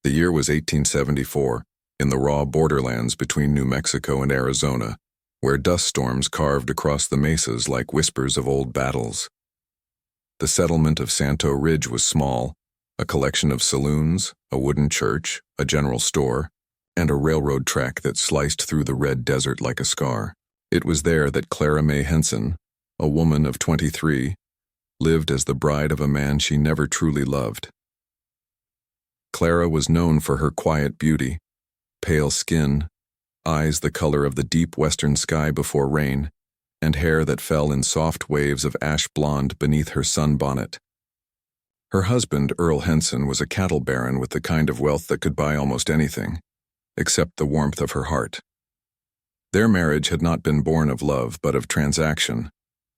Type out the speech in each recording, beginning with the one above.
The year was 1874, in the raw borderlands between New Mexico and Arizona, where dust storms carved across the mesas like whispers of old battles. The settlement of Santo Ridge was small, a collection of saloons, a wooden church, a general store, and a railroad track that sliced through the red desert like a scar. It was there that Clara May Henson, a woman of 23, lived as the bride of a man she never truly loved. Clara was known for her quiet beauty, pale skin, eyes the color of the deep western sky before rain, and hair that fell in soft waves of ash blonde beneath her sunbonnet. Her husband, Earl Henson, was a cattle baron with the kind of wealth that could buy almost anything, except the warmth of her heart. Their marriage had not been born of love, but of transaction.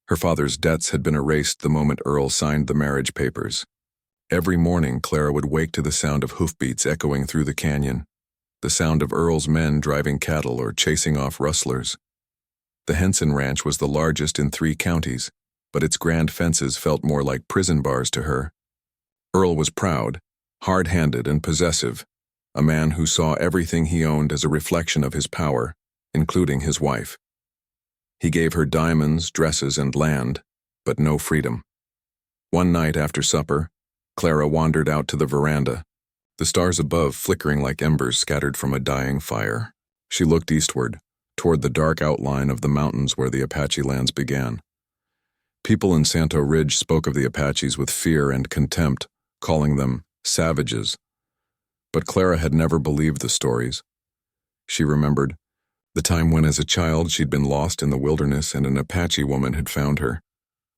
Her father's debts had been erased the moment Earl signed the marriage papers. Every morning, Clara would wake to the sound of hoofbeats echoing through the canyon, the sound of Earl's men driving cattle or chasing off rustlers. The Henson Ranch was the largest in 3 counties, but its grand fences felt more like prison bars to her. Earl was proud, hard-handed, and possessive, a man who saw everything he owned as a reflection of his power, including his wife. He gave her diamonds, dresses, and land, but no freedom. One night after supper, Clara wandered out to the veranda, the stars above flickering like embers scattered from a dying fire. She looked eastward, toward the dark outline of the mountains where the Apache lands began. People in Santo Ridge spoke of the Apaches with fear and contempt, calling them savages. But Clara had never believed the stories. She remembered the time when as a child she'd been lost in the wilderness and an Apache woman had found her,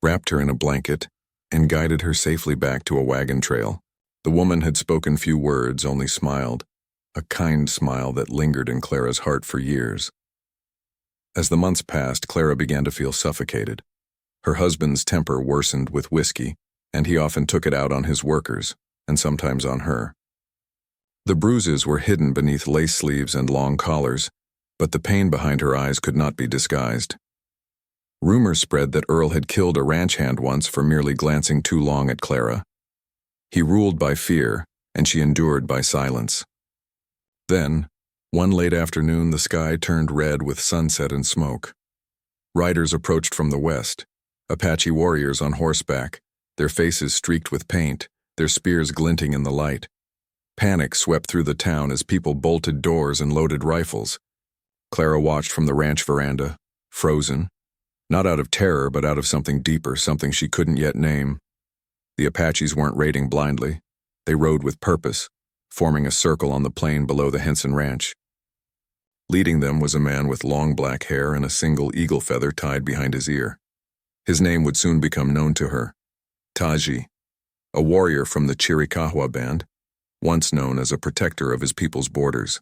wrapped her in a blanket, and guided her safely back to a wagon trail. The woman had spoken few words, only smiled, a kind smile that lingered in Clara's heart for years. As the months passed, Clara began to feel suffocated. Her husband's temper worsened with whiskey, and he often took it out on his workers, and sometimes on her. The bruises were hidden beneath lace sleeves and long collars, but the pain behind her eyes could not be disguised. Rumors spread that Earl had killed a ranch hand once for merely glancing too long at Clara. He ruled by fear, and she endured by silence. Then, one late afternoon, the sky turned red with sunset and smoke. Riders approached from the west, Apache warriors on horseback, their faces streaked with paint, their spears glinting in the light. Panic swept through the town as people bolted doors and loaded rifles. Clara watched from the ranch veranda, frozen, not out of terror but out of something deeper, something she couldn't yet name. The Apaches weren't raiding blindly. They rode with purpose, forming a circle on the plain below the Henson Ranch. Leading them was a man with long black hair and a single eagle feather tied behind his ear. His name would soon become known to her, Taji, a warrior from the Chiricahua band, once known as a protector of his people's borders.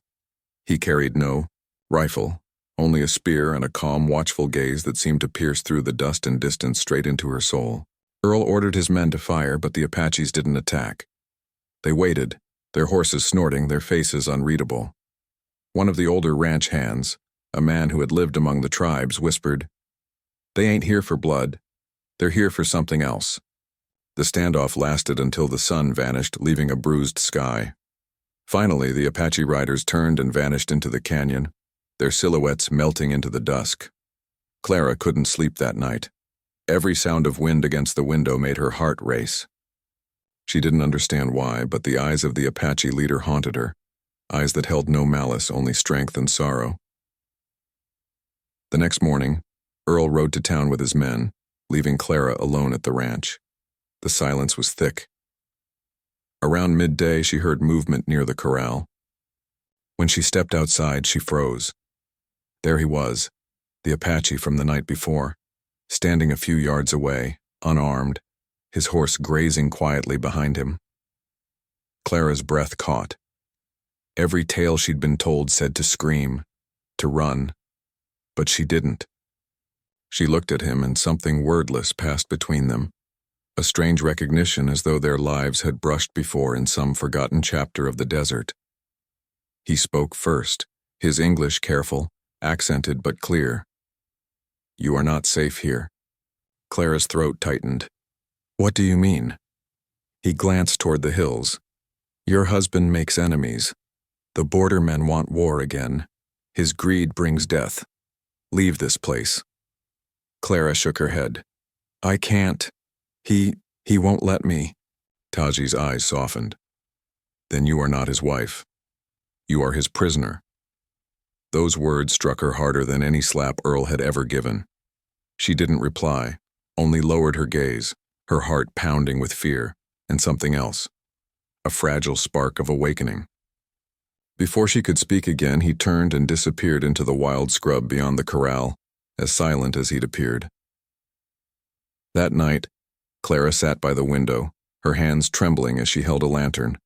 He carried no rifle, only a spear and a calm, watchful gaze that seemed to pierce through the dust and distance straight into her soul. Earl ordered his men to fire, but the Apaches didn't attack. They waited, their horses snorting, their faces unreadable. One of the older ranch hands, a man who had lived among the tribes, whispered, "They ain't here for blood. They're here for something else." The standoff lasted until the sun vanished, leaving a bruised sky. Finally, the Apache riders turned and vanished into the canyon, their silhouettes melting into the dusk. Clara couldn't sleep that night. Every sound of wind against the window made her heart race. She didn't understand why, but the eyes of the Apache leader haunted her, eyes that held no malice, only strength and sorrow. The next morning, Earl rode to town with his men, leaving Clara alone at the ranch. The silence was thick. Around midday, she heard movement near the corral. When she stepped outside, she froze. There he was, the Apache from the night before, standing a few yards away, unarmed, his horse grazing quietly behind him. Clara's breath caught. Every tale she'd been told said to scream, to run, but she didn't. She looked at him and something wordless passed between them, a strange recognition as though their lives had brushed before in some forgotten chapter of the desert. He spoke first, his English careful, accented but clear. "You are not safe here." Clara's throat tightened. "What do you mean?" He glanced toward the hills. Your husband makes enemies. The bordermen want war again. His greed brings death. Leave this place. Clara shook her head. I can't. He won't let me. Taji's eyes softened. Then you are not his wife. You are his prisoner. Those words struck her harder than any slap Earl had ever given. She didn't reply, only lowered her gaze, her heart pounding with fear, and something else. A fragile spark of awakening. Before she could speak again, he turned and disappeared into the wild scrub beyond the corral, as silent as he'd appeared. That night, Clara sat by the window, her hands trembling as she held a lantern.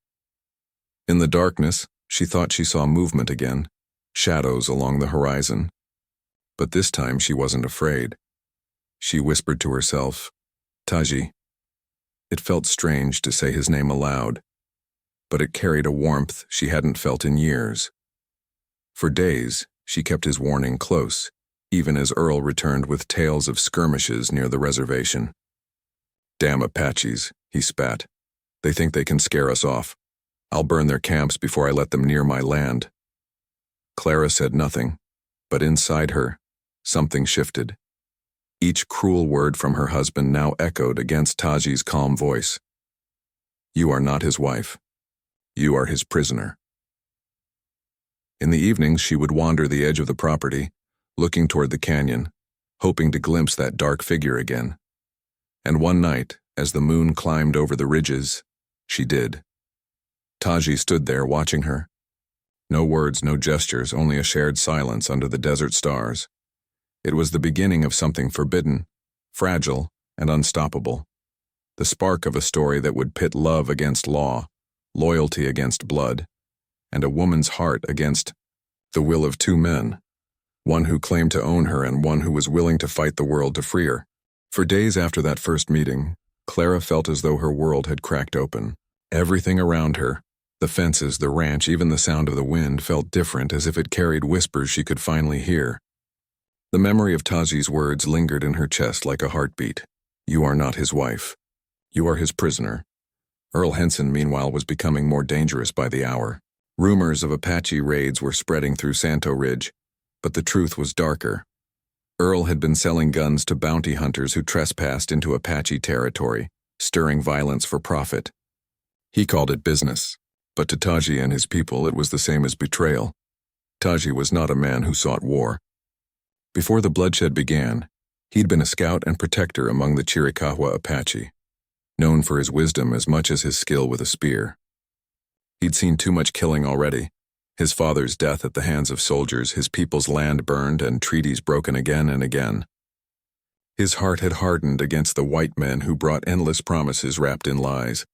In the darkness, she thought she saw movement again, shadows along the horizon. But this time she wasn't afraid. She whispered to herself, Taji. It felt strange to say his name aloud, but it carried a warmth she hadn't felt in years. For days, she kept his warning close, even as Earl returned with tales of skirmishes near the reservation. Damn Apaches, he spat. They think they can scare us off. I'll burn their camps before I let them near my land. Clara said nothing, but inside her, something shifted. Each cruel word from her husband now echoed against Taji's calm voice. You are not his wife. You are his prisoner. In the evenings, she would wander the edge of the property, looking toward the canyon, hoping to glimpse that dark figure again. And one night, as the moon climbed over the ridges, she did. Taji stood there watching her. No words, no gestures, only a shared silence under the desert stars. It was the beginning of something forbidden, fragile, and unstoppable. The spark of a story that would pit love against law, loyalty against blood, and a woman's heart against the will of two men, one who claimed to own her and one who was willing to fight the world to free her. For days after that first meeting, Clara felt as though her world had cracked open. Everything around her, the fences, the ranch, even the sound of the wind, felt different, as if it carried whispers she could finally hear. The memory of Taji's words lingered in her chest like a heartbeat. You are not his wife. You are his prisoner. Earl Henson, meanwhile, was becoming more dangerous by the hour. Rumors of Apache raids were spreading through Santo Ridge, but the truth was darker. Earl had been selling guns to bounty hunters who trespassed into Apache territory, stirring violence for profit. He called it business, but to Taji and his people it was the same as betrayal. Taji was not a man who sought war. Before the bloodshed began, he'd been a scout and protector among the Chiricahua Apache, known for his wisdom as much as his skill with a spear. He'd seen too much killing already. His father's death at the hands of soldiers, his people's land burned, and treaties broken again and again. His heart had hardened against the white men who brought endless promises wrapped in lies.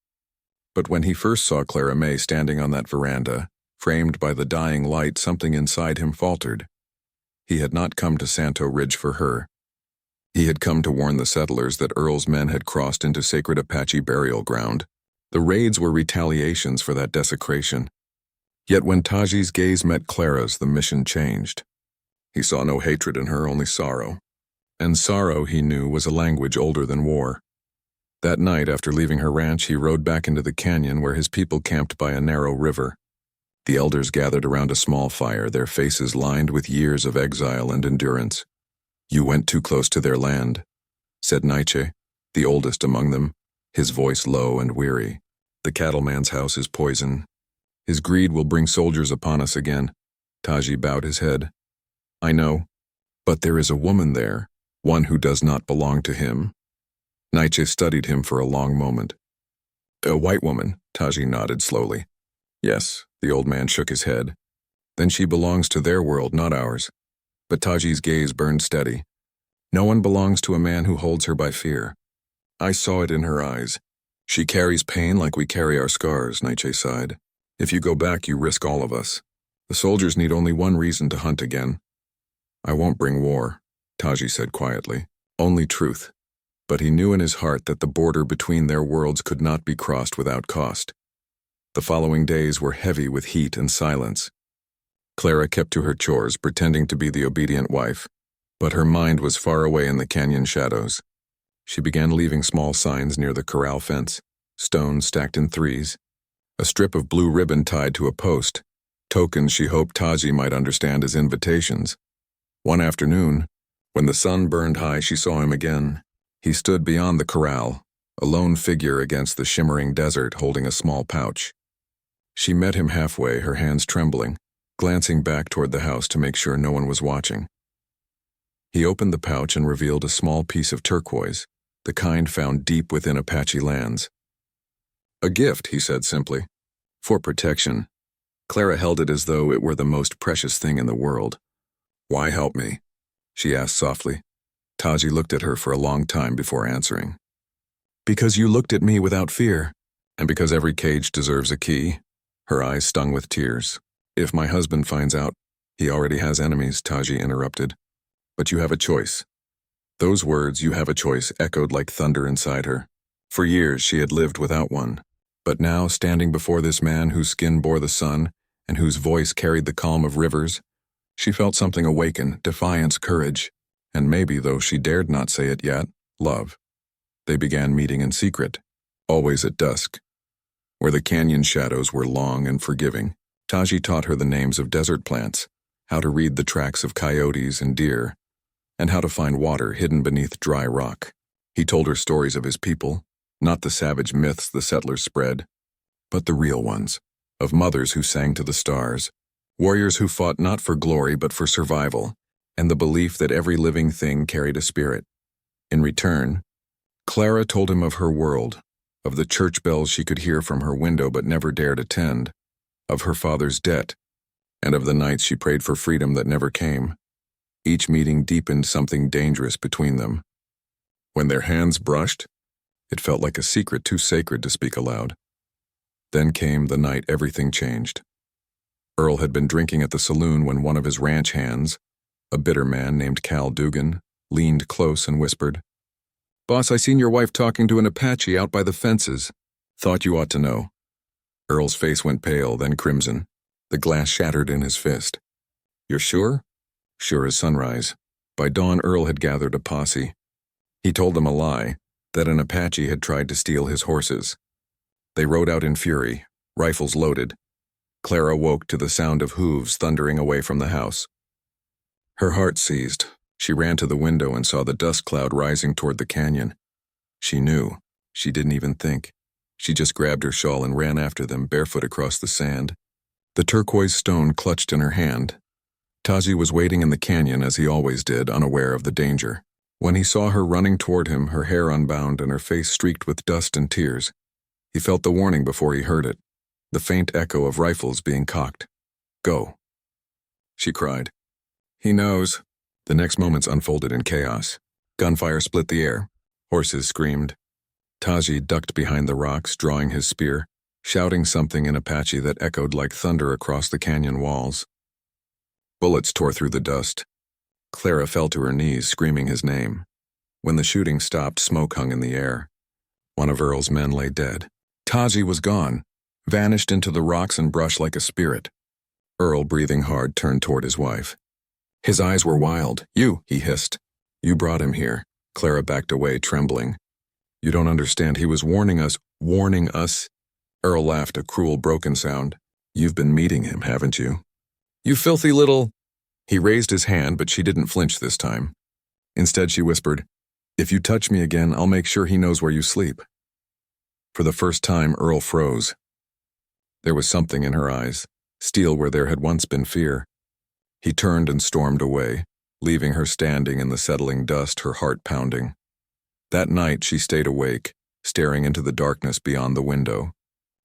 But when he first saw Clara May standing on that veranda, framed by the dying light, something inside him faltered. He had not come to Santo Ridge for her. He had come to warn the settlers that Earl's men had crossed into sacred Apache burial ground. The raids were retaliations for that desecration. Yet when Taji's gaze met Clara's, the mission changed. He saw no hatred in her, only sorrow. And sorrow, he knew, was a language older than war. That night, after leaving her ranch, he rode back into the canyon where his people camped by a narrow river. The elders gathered around a small fire, their faces lined with years of exile and endurance. You went too close to their land, said Naiche, the oldest among them, his voice low and weary. The cattleman's house is poison. His greed will bring soldiers upon us again. Taji bowed his head. I know, but there is a woman there, one who does not belong to him. Naiche studied him for a long moment. A white woman, Taji nodded slowly. Yes, the old man shook his head. Then she belongs to their world, not ours. But Taji's gaze burned steady. No one belongs to a man who holds her by fear. I saw it in her eyes. She carries pain like we carry our scars, Naiche sighed. If you go back, you risk all of us. The soldiers need only one reason to hunt again. I won't bring war, Taji said quietly. Only truth. But he knew in his heart that the border between their worlds could not be crossed without cost. The following days were heavy with heat and silence. Clara kept to her chores, pretending to be the obedient wife, but her mind was far away in the canyon shadows. She began leaving small signs near the corral fence, stones stacked in threes. a strip of blue ribbon tied to a post, tokens she hoped Taji might understand as invitations. One afternoon, when the sun burned high, she saw him again. He stood beyond the corral, a lone figure against the shimmering desert holding a small pouch. She met him halfway, her hands trembling, glancing back toward the house to make sure no one was watching. He opened the pouch and revealed a small piece of turquoise, the kind found deep within Apache lands. "A gift," he said simply. "For protection." Clara held it as though it were the most precious thing in the world. "Why help me?" she asked softly. Taji looked at her for a long time before answering. "Because you looked at me without fear, and because every cage deserves a key." Her eyes stung with tears. "If my husband finds out, he already has enemies," Taji interrupted. "But you have a choice." Those words, "you have a choice," echoed like thunder inside her. For years she had lived without one. But now, standing before this man whose skin bore the sun and whose voice carried the calm of rivers, she felt something awaken, defiance, courage, and maybe, though she dared not say it yet, love. They began meeting in secret, always at dusk. Where the canyon shadows were long and forgiving, Taji taught her the names of desert plants, how to read the tracks of coyotes and deer, and how to find water hidden beneath dry rock. He told her stories of his people, not the savage myths the settlers spread, but the real ones, of mothers who sang to the stars, warriors who fought not for glory but for survival, and the belief that every living thing carried a spirit. In return, Clara told him of her world, of the church bells she could hear from her window but never dared attend, of her father's debt, and of the nights she prayed for freedom that never came. Each meeting deepened something dangerous between them. When their hands brushed, it felt like a secret too sacred to speak aloud. Then came the night everything changed. Earl had been drinking at the saloon when one of his ranch hands, a bitter man named Cal Dugan, leaned close and whispered, "Boss, I seen your wife talking to an Apache out by the fences. Thought you ought to know." Earl's face went pale, then crimson. The glass shattered in his fist. "You're sure?" "Sure as sunrise." By dawn, Earl had gathered a posse. He told them a lie, that an Apache had tried to steal his horses. They rode out in fury, rifles loaded. Clara woke to the sound of hooves thundering away from the house. Her heart seized. She ran to the window and saw the dust cloud rising toward the canyon. She knew. She didn't even think. She just grabbed her shawl and ran after them, barefoot across the sand. The turquoise stone clutched in her hand. Taji was waiting in the canyon as he always did, unaware of the danger. When he saw her running toward him, her hair unbound and her face streaked with dust and tears, he felt the warning before he heard it, the faint echo of rifles being cocked. "Go," she cried. "He knows." The next moments unfolded in chaos. Gunfire split the air. Horses screamed. Taji ducked behind the rocks, drawing his spear, shouting something in Apache that echoed like thunder across the canyon walls. Bullets tore through the dust. Clara fell to her knees, screaming his name. When the shooting stopped, smoke hung in the air. One of Earl's men lay dead. Taji was gone, vanished into the rocks and brush like a spirit. Earl, breathing hard, turned toward his wife. His eyes were wild. "You," he hissed. "You brought him here." Clara backed away, trembling. "You don't understand. He was warning us." "Warning us?" Earl laughed, a cruel, broken sound. "You've been meeting him, haven't you?" "You filthy little—" He raised his hand, but she didn't flinch this time. Instead, she whispered, "If you touch me again, I'll make sure he knows where you sleep." For the first time, Earl froze. There was something in her eyes, steel where there had once been fear. He turned and stormed away, leaving her standing in the settling dust, her heart pounding. That night, she stayed awake, staring into the darkness beyond the window.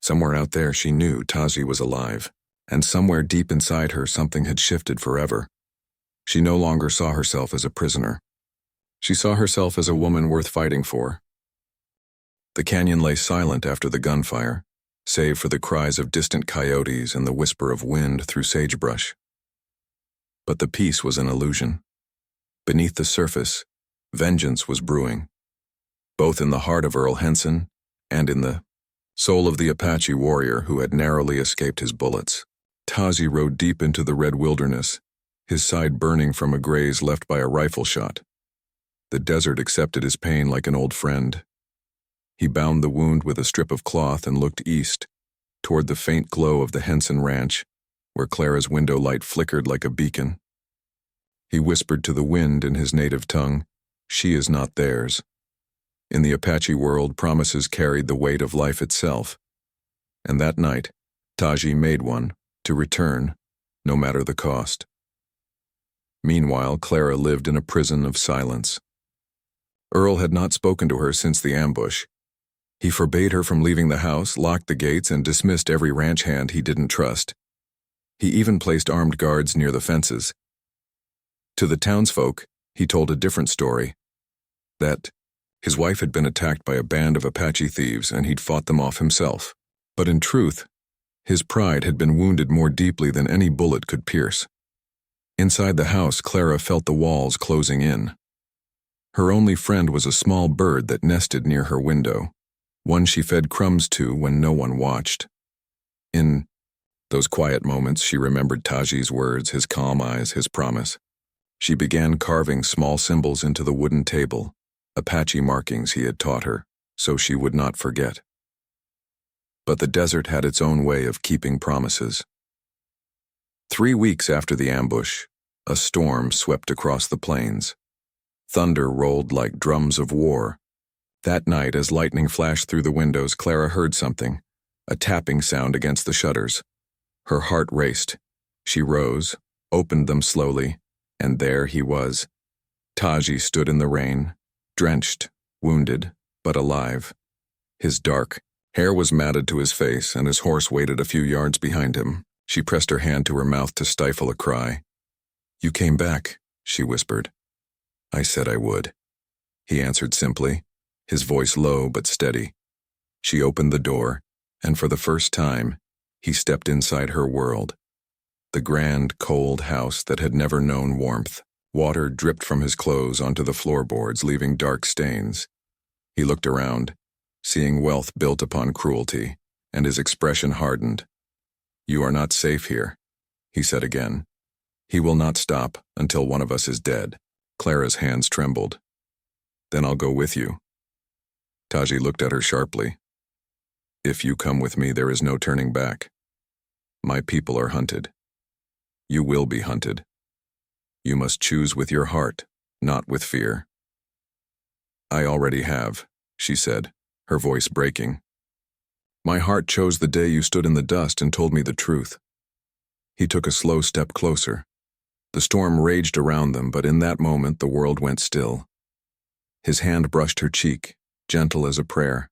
Somewhere out there, she knew Taji was alive, and somewhere deep inside her, something had shifted forever. She no longer saw herself as a prisoner. She saw herself as a woman worth fighting for. The canyon lay silent after the gunfire, save for the cries of distant coyotes and the whisper of wind through sagebrush. But the peace was an illusion. Beneath the surface, vengeance was brewing, both in the heart of Earl Henson and in the soul of the Apache warrior who had narrowly escaped his bullets. Taji rode deep into the red wilderness, his side burning from a graze left by a rifle shot. The desert accepted his pain like an old friend. He bound the wound with a strip of cloth and looked east, toward the faint glow of the Henson Ranch, where Clara's window light flickered like a beacon. He whispered to the wind in his native tongue, "She is not theirs." In the Apache world, promises carried the weight of life itself. And that night, Taji made one, to return, no matter the cost. Meanwhile, Clara lived in a prison of silence. Earl had not spoken to her since the ambush. He forbade her from leaving the house, locked the gates, and dismissed every ranch hand he didn't trust. He even placed armed guards near the fences. To the townsfolk, he told a different story, that his wife had been attacked by a band of Apache thieves and he'd fought them off himself. But in truth, his pride had been wounded more deeply than any bullet could pierce. Inside the house, Clara felt the walls closing in. Her only friend was a small bird that nested near her window, one she fed crumbs to when no one watched. In those quiet moments, she remembered Taji's words, his calm eyes, his promise. She began carving small symbols into the wooden table, Apache markings he had taught her, so she would not forget. But the desert had its own way of keeping promises. 3 weeks after the ambush, a storm swept across the plains. Thunder rolled like drums of war. That night, as lightning flashed through the windows, Clara heard something, a tapping sound against the shutters. Her heart raced. She rose, opened them slowly, and there he was. Taji stood in the rain, drenched, wounded, but alive. His dark hair was matted to his face, and his horse waited a few yards behind him. She pressed her hand to her mouth to stifle a cry. "You came back," she whispered. "I said I would," he answered simply, his voice low but steady. She opened the door, and for the first time, he stepped inside her world. The grand, cold house that had never known warmth. Water dripped from his clothes onto the floorboards, leaving dark stains. He looked around, seeing wealth built upon cruelty, and his expression hardened. "You are not safe here," he said again. "He will not stop until one of us is dead." Clara's hands trembled. "Then I'll go with you." Taji looked at her sharply. "If you come with me, there is no turning back. My people are hunted. You will be hunted. You must choose with your heart, not with fear." "I already have," she said, her voice breaking. "My heart chose the day you stood in the dust and told me the truth." He took a slow step closer. The storm raged around them, but in that moment the world went still. His hand brushed her cheek, gentle as a prayer.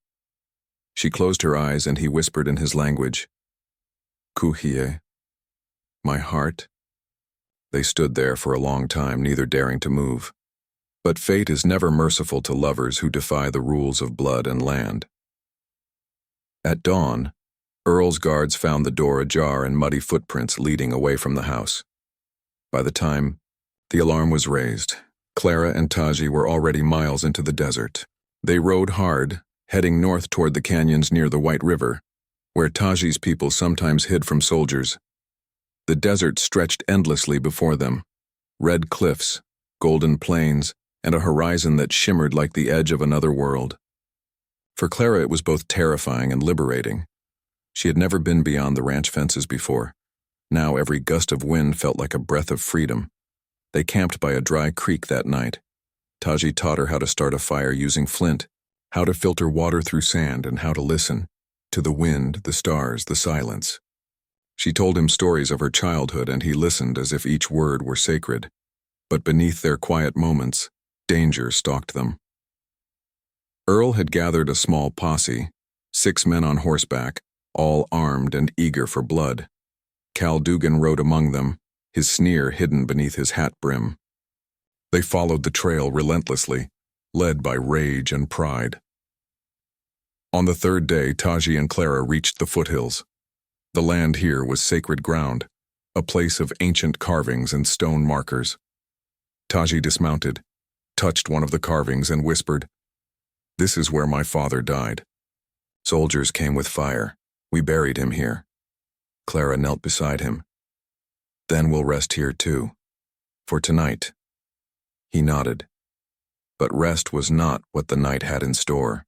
She closed her eyes and he whispered in his language, "Kuhie, my heart." They stood there for a long time, neither daring to move. But fate is never merciful to lovers who defy the rules of blood and land. At dawn, Earl's guards found the door ajar and muddy footprints leading away from the house. By the time the alarm was raised, Clara and Taji were already miles into the desert. They rode hard, heading north toward the canyons near the White River, where Taji's people sometimes hid from soldiers. The desert stretched endlessly before them, red cliffs, golden plains, and a horizon that shimmered like the edge of another world. For Clara, it was both terrifying and liberating. She had never been beyond the ranch fences before. Now every gust of wind felt like a breath of freedom. They camped by a dry creek that night. Taji taught her how to start a fire using flint, how to filter water through sand, and how to listen to the wind, the stars, the silence. She told him stories of her childhood, and he listened as if each word were sacred. But beneath their quiet moments, danger stalked them. Earl had gathered a small posse, 6 men on horseback, all armed and eager for blood. Cal Dugan rode among them, his sneer hidden beneath his hat brim. They followed the trail relentlessly, led by rage and pride. On the 3rd day, Taji and Clara reached the foothills. The land here was sacred ground, a place of ancient carvings and stone markers. Taji dismounted, touched one of the carvings, and whispered, "This is where my father died. Soldiers came with fire. We buried him here." Clara knelt beside him. "Then we'll rest here too. For tonight." He nodded. But rest was not what the night had in store.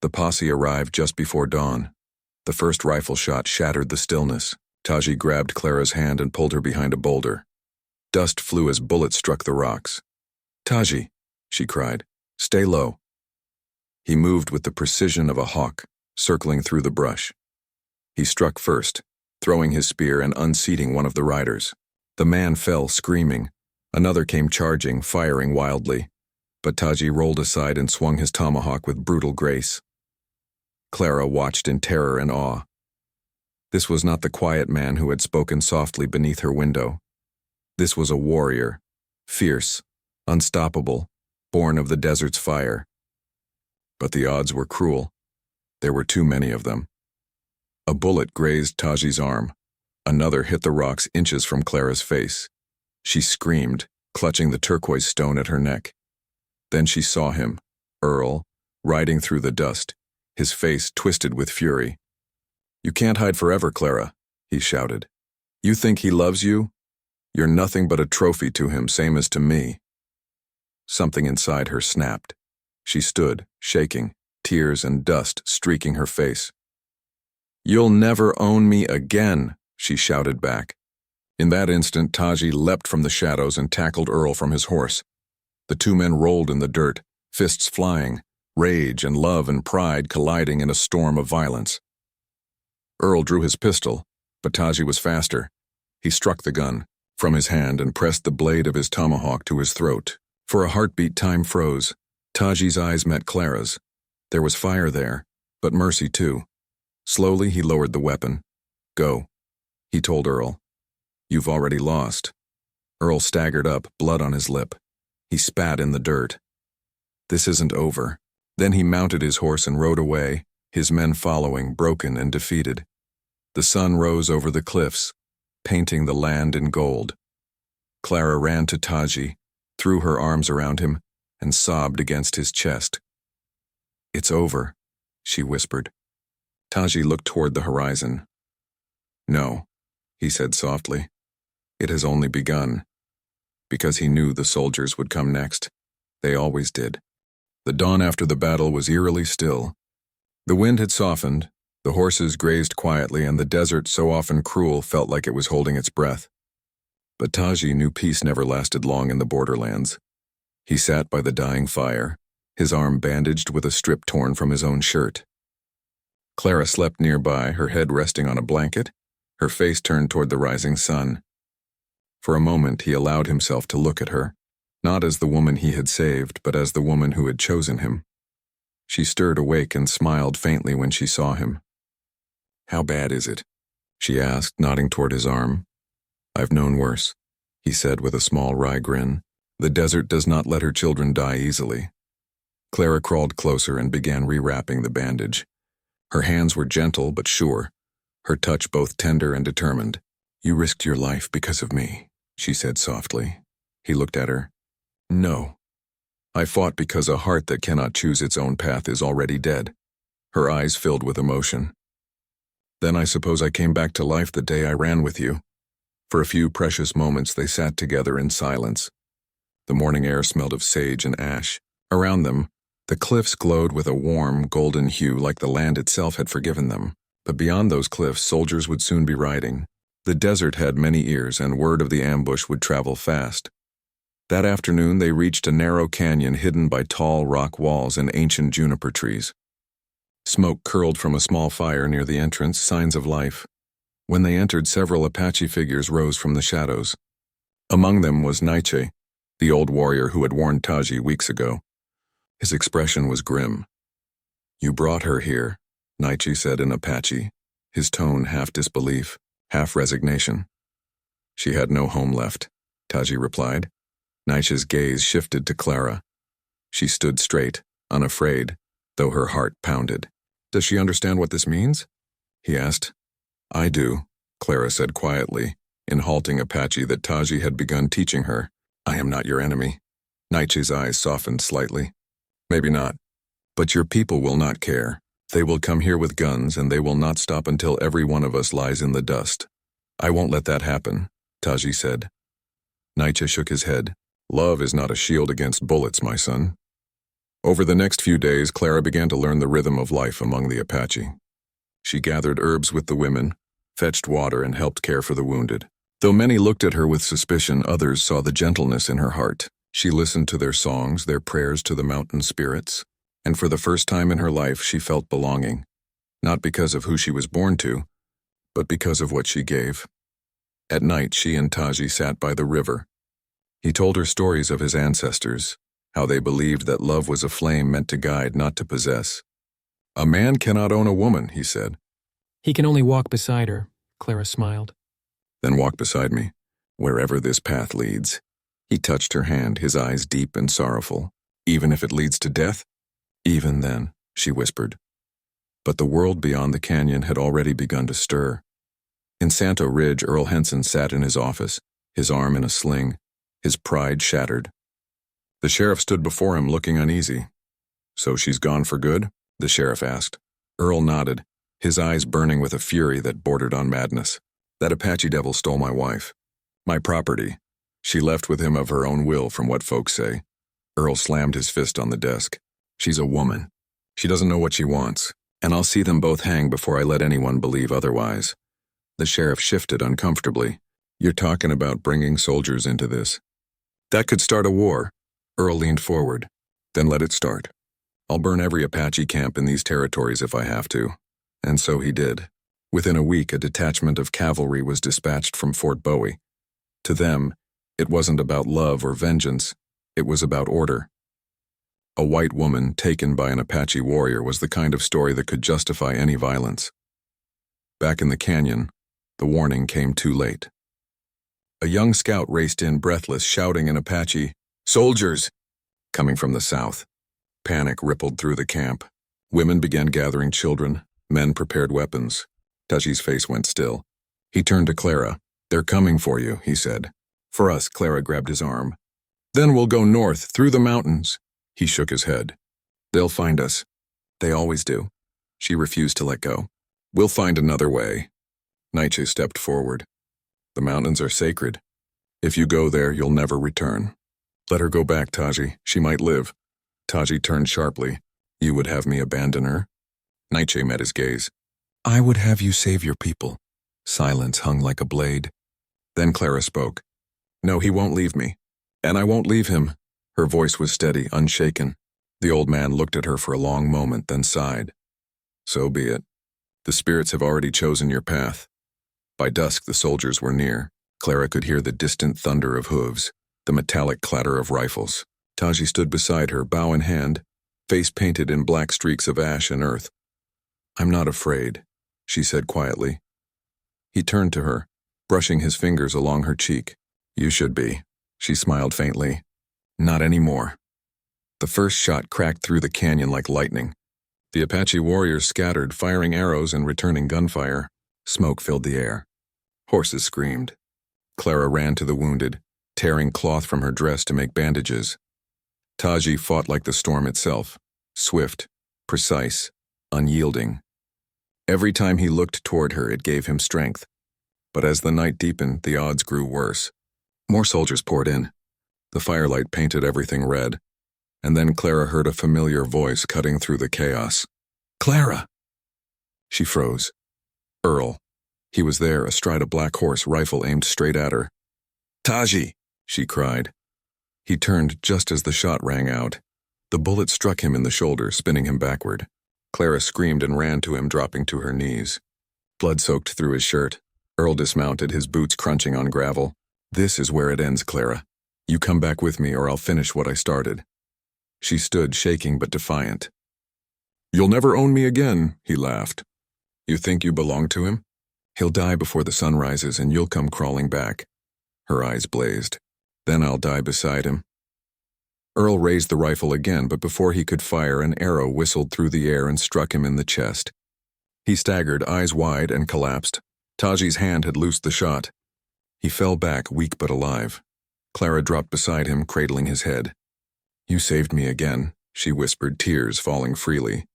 The posse arrived just before dawn. The first rifle shot shattered the stillness. Taji grabbed Clara's hand and pulled her behind a boulder. Dust flew as bullets struck the rocks. "Taji," she cried, "stay low." He moved with the precision of a hawk, circling through the brush. He struck first, throwing his spear and unseating one of the riders. The man fell, screaming. Another came charging, firing wildly, but Taji rolled aside and swung his tomahawk with brutal grace. Clara watched in terror and awe. This was not the quiet man who had spoken softly beneath her window. This was a warrior, fierce, unstoppable, born of the desert's fire. But the odds were cruel. There were too many of them. A bullet grazed Taji's arm. Another hit the rocks inches from Clara's face. She screamed, clutching the turquoise stone at her neck. Then she saw him, Earl, riding through the dust, his face twisted with fury. "You can't hide forever, Clara," he shouted. "You think he loves you? You're nothing but a trophy to him, same as to me." Something inside her snapped. She stood, shaking, tears and dust streaking her face. "You'll never own me again," she shouted back. In that instant, Taji leapt from the shadows and tackled Earl from his horse. The two men rolled in the dirt, fists flying, rage and love and pride colliding in a storm of violence. Earl drew his pistol, but Taji was faster. He struck the gun from his hand and pressed the blade of his tomahawk to his throat. For a heartbeat, time froze. Taji's eyes met Clara's. There was fire there, but mercy too. Slowly he lowered the weapon. "Go," he told Earl. "You've already lost." Earl staggered up, blood on his lip. He spat in the dirt. "This isn't over." Then he mounted his horse and rode away, his men following, broken and defeated. The sun rose over the cliffs, painting the land in gold. Clara ran to Taji, threw her arms around him, and sobbed against his chest. "It's over," she whispered. Taji looked toward the horizon. "No," he said softly. "It has only begun." Because he knew the soldiers would come next. They always did. The dawn after the battle was eerily still. The wind had softened, the horses grazed quietly, and the desert, so often cruel, felt like it was holding its breath. But Taji knew peace never lasted long in the borderlands. He sat by the dying fire, his arm bandaged with a strip torn from his own shirt. Clara slept nearby, her head resting on a blanket, her face turned toward the rising sun. For a moment he allowed himself to look at her, not as the woman he had saved, but as the woman who had chosen him. She stirred awake and smiled faintly when she saw him. "How bad is it?" she asked, nodding toward his arm. "I've known worse," he said with a small wry grin. "The desert does not let her children die easily." Clara crawled closer and began rewrapping the bandage. Her hands were gentle but sure, her touch both tender and determined. "You risked your life because of me," she said softly. He looked at her. "No. I fought because a heart that cannot choose its own path is already dead." Her eyes filled with emotion. "Then I suppose I came back to life the day I ran with you." For a few precious moments they sat together in silence. The morning air smelled of sage and ash. Around them, the cliffs glowed with a warm, golden hue like the land itself had forgiven them. But beyond those cliffs, soldiers would soon be riding. The desert had many ears, and word of the ambush would travel fast. That afternoon they reached a narrow canyon hidden by tall rock walls and ancient juniper trees. Smoke curled from a small fire near the entrance, signs of life. When they entered, several Apache figures rose from the shadows. Among them was Nietzsche, the old warrior who had warned Taji weeks ago. His expression was grim. "You brought her here," Nietzsche said in Apache, his tone half disbelief, half resignation. "She had no home left," Taji replied. Nietzsche's gaze shifted to Clara. She stood straight, unafraid, though her heart pounded. "Does she understand what this means?" he asked. "I do," Clara said quietly, in halting Apache that Taji had begun teaching her. "I am not your enemy." Nietzsche's eyes softened slightly. "Maybe not. But your people will not care. They will come here with guns, and they will not stop until every one of us lies in the dust." "I won't let that happen," Taji said. Nietzsche shook his head. "Love is not a shield against bullets, my son." Over the next few days, Clara began to learn the rhythm of life among the Apache. She gathered herbs with the women, fetched water, and helped care for the wounded. Though many looked at her with suspicion, others saw the gentleness in her heart. She listened to their songs, their prayers to the mountain spirits, and for the first time in her life she felt belonging, not because of who she was born to, but because of what she gave. At night, she and Taji sat by the river. He told her stories of his ancestors, how they believed that love was a flame meant to guide, not to possess. "A man cannot own a woman," he said. "He can only walk beside her," Clara smiled. "Then walk beside me, wherever this path leads." He touched her hand, his eyes deep and sorrowful. "Even if it leads to death?" "Even then," she whispered. But the world beyond the canyon had already begun to stir. In Santo Ridge, Earl Henson sat in his office, his arm in a sling, his pride shattered. The sheriff stood before him, looking uneasy. "So she's gone for good?" the sheriff asked. Earl nodded, his eyes burning with a fury that bordered on madness. "That Apache devil stole my wife. My property. She left with him of her own will, from what folks say." Earl slammed his fist on the desk. "She's a woman. She doesn't know what she wants, and I'll see them both hang before I let anyone believe otherwise." The sheriff shifted uncomfortably. "You're talking about bringing soldiers into this. That could start a war." Earl leaned forward. "Then let it start. I'll burn every Apache camp in these territories if I have to." And so he did. Within a week, a detachment of cavalry was dispatched from Fort Bowie. To them, it wasn't about love or vengeance, it was about order. A white woman taken by an Apache warrior was the kind of story that could justify any violence. Back in the canyon, the warning came too late. A young scout raced in, breathless, shouting in Apache, "Soldiers!" coming from the south. Panic rippled through the camp. Women began gathering children, men prepared weapons. Taji's face went still. He turned to Clara. "They're coming for you," he said. "For us," Clara grabbed his arm. "Then we'll go north, through the mountains." He shook his head. "They'll find us. They always do." She refused to let go. "We'll find another way." Nietzsche stepped forward. "The mountains are sacred. If you go there, you'll never return. Let her go back, Taji. She might live." Taji turned sharply. "You would have me abandon her?" Nietzsche met his gaze. "I would have you save your people." Silence hung like a blade. Then Clara spoke. "No, he won't leave me. And I won't leave him." Her voice was steady, unshaken. The old man looked at her for a long moment, then sighed. "So be it. The spirits have already chosen your path." By dusk, the soldiers were near. Clara could hear the distant thunder of hooves, the metallic clatter of rifles. Taji stood beside her, bow in hand, face painted in black streaks of ash and earth. "I'm not afraid," she said quietly. He turned to her, brushing his fingers along her cheek. "You should be." She smiled faintly. "Not anymore." The first shot cracked through the canyon like lightning. The Apache warriors scattered, firing arrows and returning gunfire. Smoke filled the air. Horses screamed. Clara ran to the wounded, tearing cloth from her dress to make bandages. Taji fought like the storm itself, swift, precise, unyielding. Every time he looked toward her, it gave him strength. But as the night deepened, the odds grew worse. More soldiers poured in. The firelight painted everything red. And then Clara heard a familiar voice cutting through the chaos. "Clara!" She froze. Earl. He was there, astride a black horse, rifle aimed straight at her. "Taji!" she cried. He turned just as the shot rang out. The bullet struck him in the shoulder, spinning him backward. Clara screamed and ran to him, dropping to her knees. Blood soaked through his shirt. Earl dismounted, his boots crunching on gravel. "This is where it ends, Clara. You come back with me or I'll finish what I started." She stood, shaking but defiant. "You'll never own me again," he laughed. "You think you belong to him? He'll die before the sun rises and you'll come crawling back." Her eyes blazed. "Then I'll die beside him." Earl raised the rifle again, but before he could fire, an arrow whistled through the air and struck him in the chest. He staggered, eyes wide, and collapsed. Taji's hand had loosed the shot. He fell back, weak but alive. Clara dropped beside him, cradling his head. "You saved me again," she whispered, tears falling freely.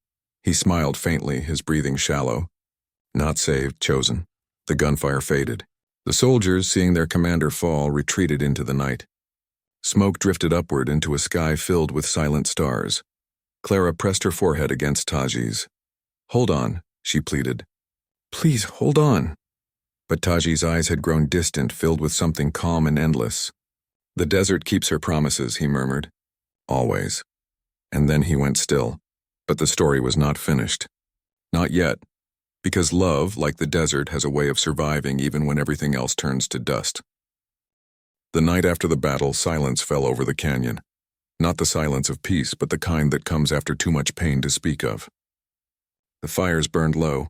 He smiled faintly, his breathing shallow. Not saved, chosen. The gunfire faded. The soldiers, seeing their commander fall, retreated into the night. Smoke drifted upward into a sky filled with silent stars. Clara pressed her forehead against Taji's. "Hold on," she pleaded. Please, hold on. But Taji's eyes had grown distant, filled with something calm and endless. The desert keeps her promises, he murmured. Always. And then he went still. But the story was not finished. Not yet. Because love, like the desert, has a way of surviving even when everything else turns to dust. The night after the battle, silence fell over the canyon. Not the silence of peace, but the kind that comes after too much pain to speak of. The fires burned low.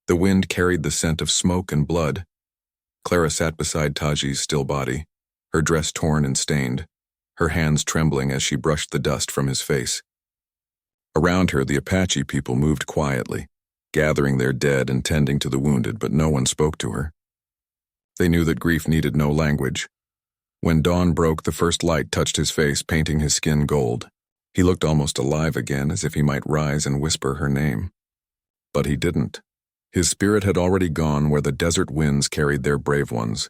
The wind carried the scent of smoke and blood. Clara sat beside Taji's still body, her dress torn and stained, her hands trembling as she brushed the dust from his face. Around her, the Apache people moved quietly, gathering their dead and tending to the wounded, but no one spoke to her. They knew that grief needed no language. When dawn broke, the first light touched his face, painting his skin gold. He looked almost alive again, as if he might rise and whisper her name. But he didn't. His spirit had already gone where the desert winds carried their brave ones.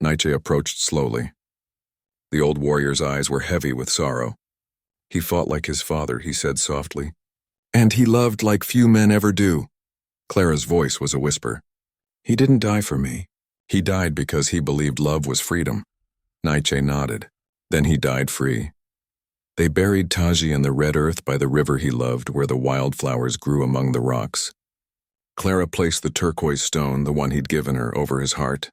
Nietzsche approached slowly. The old warrior's eyes were heavy with sorrow. He fought like his father, he said softly. And he loved like few men ever do. Clara's voice was a whisper. He didn't die for me. He died because he believed love was freedom. Nietzsche nodded. Then he died free. They buried Taji in the red earth by the river he loved, where the wildflowers grew among the rocks. Clara placed the turquoise stone, the one he'd given her, over his heart.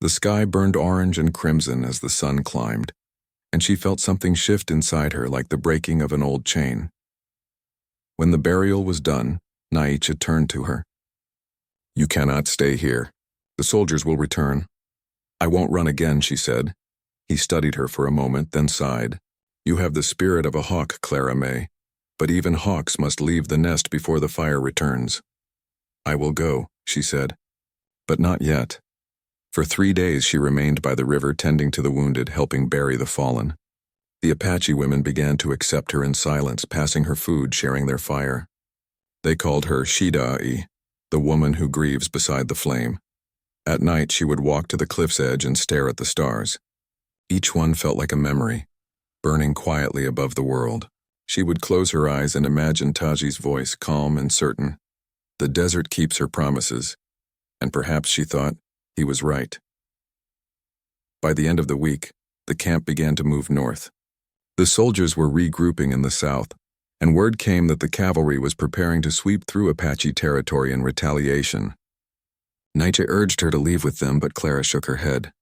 The sky burned orange and crimson as the sun climbed, and she felt something shift inside her like the breaking of an old chain. When the burial was done, Nietzsche turned to her. You cannot stay here. The soldiers will return. I won't run again, she said. He studied her for a moment, then sighed. You have the spirit of a hawk, Clara May, but even hawks must leave the nest before the fire returns. I will go, she said, but not yet. For 3 days she remained by the river, tending to the wounded, helping bury the fallen. The Apache women began to accept her in silence, passing her food, sharing their fire. They called her Shidai, the woman who grieves beside the flame. At night she would walk to the cliff's edge and stare at the stars. Each one felt like a memory, burning quietly above the world. She would close her eyes and imagine Taji's voice, calm and certain. The desert keeps her promises, and perhaps, she thought, he was right. By the end of the week, the camp began to move north. The soldiers were regrouping in the south, and word came that the cavalry was preparing to sweep through Apache territory in retaliation. Nietzsche urged her to leave with them, but Clara shook her head.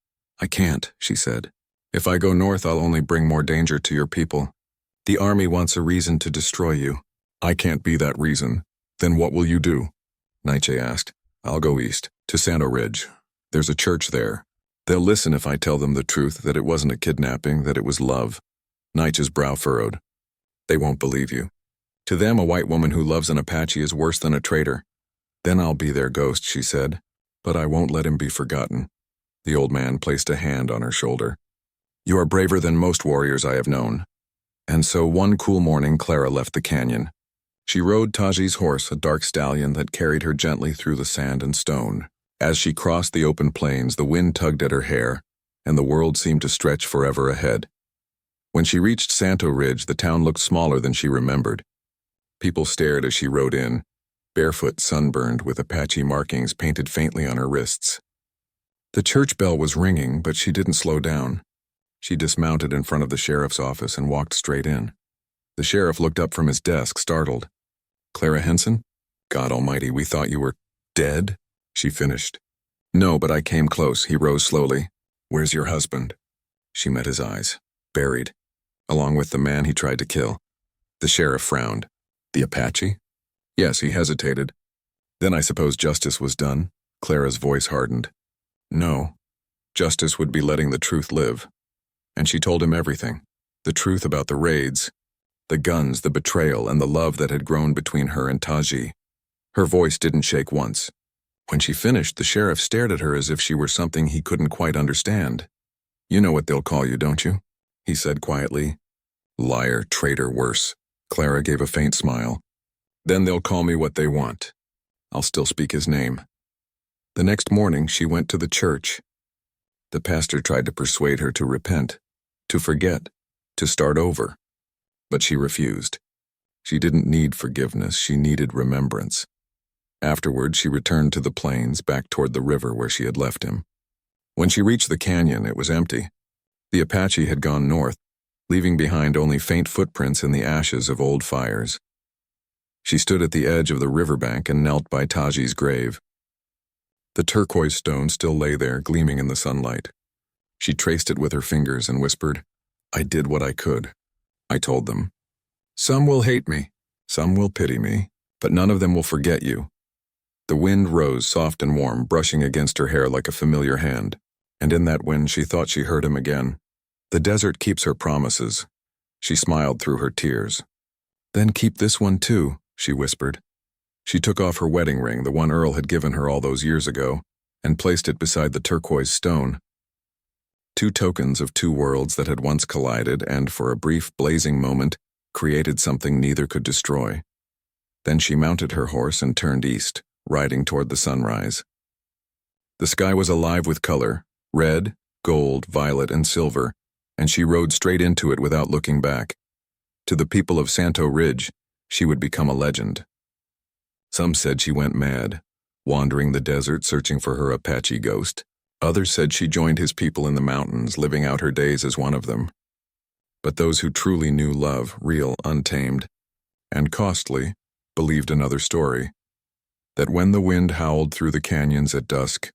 I can't, she said. If I go north, I'll only bring more danger to your people. The army wants a reason to destroy you. I can't be that reason. Then what will you do? Nietzsche asked. I'll go east, to Santo Ridge. There's a church there. They'll listen if I tell them the truth, that it wasn't a kidnapping, that it was love. Nietzsche's brow furrowed. They won't believe you. To them, a white woman who loves an Apache is worse than a traitor. Then I'll be their ghost, she said. But I won't let him be forgotten. The old man placed a hand on her shoulder. You are braver than most warriors I have known. And so one cool morning, Clara left the canyon. She rode Taji's horse, a dark stallion that carried her gently through the sand and stone. As she crossed the open plains, the wind tugged at her hair, and the world seemed to stretch forever ahead. When she reached Santo Ridge, the town looked smaller than she remembered. People stared as she rode in, barefoot, sunburned, with Apache markings painted faintly on her wrists. The church bell was ringing, but she didn't slow down. She dismounted in front of the sheriff's office and walked straight in. The sheriff looked up from his desk, startled. Clara Henson? God almighty, we thought you were dead? She finished. No, but I came close. He rose slowly. Where's your husband? She met his eyes. Buried, along with the man he tried to kill. The sheriff frowned. The Apache? Yes, he hesitated. Then I suppose justice was done? Clara's voice hardened. No. Justice would be letting the truth live. And she told him everything. The truth about the raids, the guns, the betrayal, and the love that had grown between her and Taji. Her voice didn't shake once. When she finished, the sheriff stared at her as if she were something he couldn't quite understand. You know what they'll call you, don't you? He said quietly. Liar, traitor, worse. Clara gave a faint smile. Then they'll call me what they want. I'll still speak his name. The next morning, she went to the church. The pastor tried to persuade her to repent, to forget, to start over. But she refused. She didn't need forgiveness, she needed remembrance. Afterward, she returned to the plains, back toward the river where she had left him. When she reached the canyon, it was empty. The Apache had gone north, leaving behind only faint footprints in the ashes of old fires. She stood at the edge of the riverbank and knelt by Taji's grave. The turquoise stone still lay there, gleaming in the sunlight. She traced it with her fingers and whispered, "I did what I could. I told them. Some will hate me, some will pity me, but none of them will forget you." The wind rose, soft and warm, brushing against her hair like a familiar hand, and in that wind she thought she heard him again. "The desert keeps her promises." She smiled through her tears. "Then keep this one too," she whispered. She took off her wedding ring, the one Earl had given her all those years ago, and placed it beside the turquoise stone. Two tokens of two worlds that had once collided and, for a brief, blazing moment, created something neither could destroy. Then she mounted her horse and turned east, riding toward the sunrise. The sky was alive with color, red, gold, violet, and silver, and she rode straight into it without looking back. To the people of Santo Ridge, she would become a legend. Some said she went mad, wandering the desert searching for her Apache ghost. Others said she joined his people in the mountains, living out her days as one of them. But those who truly knew love, real, untamed, and costly, believed another story. That when the wind howled through the canyons at dusk,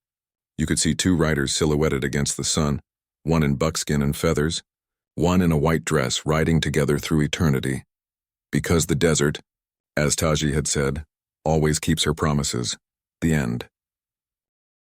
you could see two riders silhouetted against the sun, one in buckskin and feathers, one in a white dress, riding together through eternity. Because the desert, as Taji had said, always keeps her promises. The end.